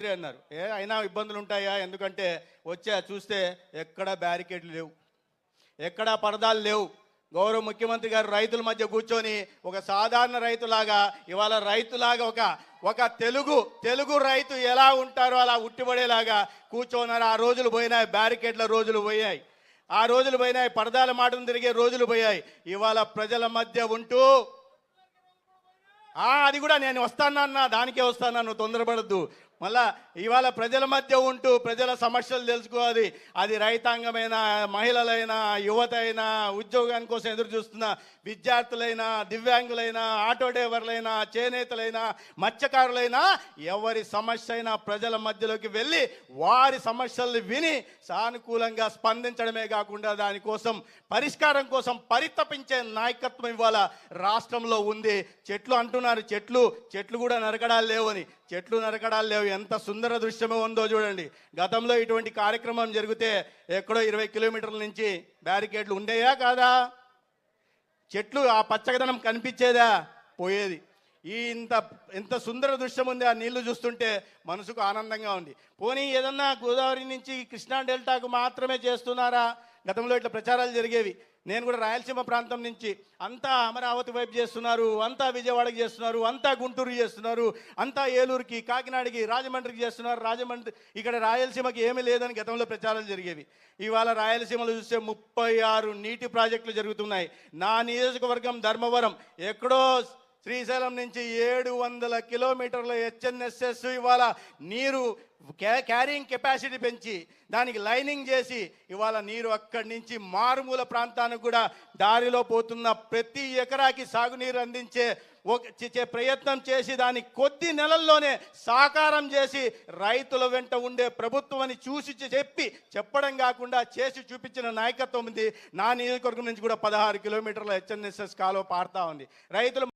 అన్నారు. అయినా ఇబ్బందులు ఉంటాయా? ఎందుకంటే చూస్తే ఎక్కడ బ్యారికేడ్లు లేవు, ఎక్కడా పరదాలు లేవు. గౌరవ ముఖ్యమంత్రి గారు రైతుల మధ్య కూర్చొని ఒక సాధారణ రైతులాగా ఇవాళ రైతులాగా ఒక తెలుగు రైతు ఎలా ఉంటారో అలా ఉట్టిపడేలాగా కూర్చోన్నారు. ఆ రోజులు పోయినాయి, బ్యారికేడ్ల రోజులు పోయాయి, ఆ రోజులు పోయినాయి, పరదాల మాటను తిరిగే రోజులు పోయాయి. ఇవాళ ప్రజల మధ్య ఉంటూ అది కూడా నేను వస్తానన్నా, దానికే వస్తాను, నువ్వు తొందరపడద్దు. మళ్ళా ఇవాళ ప్రజల మధ్య ఉంటూ ప్రజల సమస్యలు తెలుసుకోవాలి. అది రైతాంగమైనా, మహిళలైనా, యువత అయినా, ఉద్యోగాని కోసం ఎదురు చూస్తున్న విద్యార్థులైనా, దివ్యాంగులైనా, ఆటో డ్రైవర్లైనా, చేనేతలైనా, మత్స్యకారులైనా, ఎవరి సమస్య అయినా ప్రజల మధ్యలోకి వెళ్ళి వారి సమస్యల్ని విని సానుకూలంగా స్పందించడమే కాకుండా దానికోసం పరిష్కారం కోసం పరితపించే నాయకత్వం ఇవాళ రాష్ట్రంలో ఉంది. చెట్లు అంటున్నారు, చెట్లు కూడా నరకడాలు లేవని. చెట్లు నరకడాలు లేవు. ఎంత సుందర దృశ్యమో ఉందో చూడండి. గతంలో ఇటువంటి కార్యక్రమం జరిగితే ఎక్కడో 20 కిలోమీటర్ల నుంచి బ్యారికేడ్లు ఉండేయా కాదా? చెట్లు ఆ పచ్చదనం కనిపించేదా? పోయేది. ఎంత సుందర దృశ్యం ఉంది. ఆ నీళ్లు చూస్తుంటే మనసుకు ఆనందంగా ఉంది. పోనీ ఏదన్నా గోదావరి నుంచి కృష్ణా డెల్టాకు మాత్రమే చేస్తున్నారా? గతంలో ఇట్లా ప్రచారాలు జరిగేవి. నేను కూడా రాయలసీమ ప్రాంతం నుంచి అంతా అమరావతి వైపు చేస్తున్నారు, అంతా విజయవాడకి చేస్తున్నారు, అంతా గుంటూరు చేస్తున్నారు, అంతా ఏలూరుకి, కాకినాడకి, రాజమండ్రికి చేస్తున్నారు. రాజమండ్రి ఇక్కడ రాయలసీమకి ఏమీ లేదని గతంలో ప్రచారాలు జరిగేవి. ఇవాళ రాయలసీమలో చూస్తే 36 నీటి ప్రాజెక్టులు జరుగుతున్నాయి. నా నియోజకవర్గం ధర్మవరం ఎక్కడో శ్రీశైలం నుంచి 700 కిలోమీటర్ల హెచ్ఎన్ఎస్ఎస్ ఇవాళ నీరు క్యారింగ్ కెపాసిటీ పెంచి దానికి లైనింగ్ చేసి ఇవాళ నీరు అక్కడి నుంచి మారుమూల ప్రాంతానికి కూడా దారిలో పోతున్న ప్రతి ఎకరాకి సాగునీరు అందించే ప్రయత్నం చేసి దాన్ని కొద్ది నెలల్లోనే సాకారం చేసి రైతుల వెంట ఉండే ప్రభుత్వం అని చెప్పడం కాకుండా చేసి చూపించిన నాయకత్వం ఉంది. నా నియోజకవర్గం నుంచి కూడా 16 కిలోమీటర్ల హెచ్ఎన్ఎస్ఎస్ కాలువ పారుతా ఉంది. రైతులు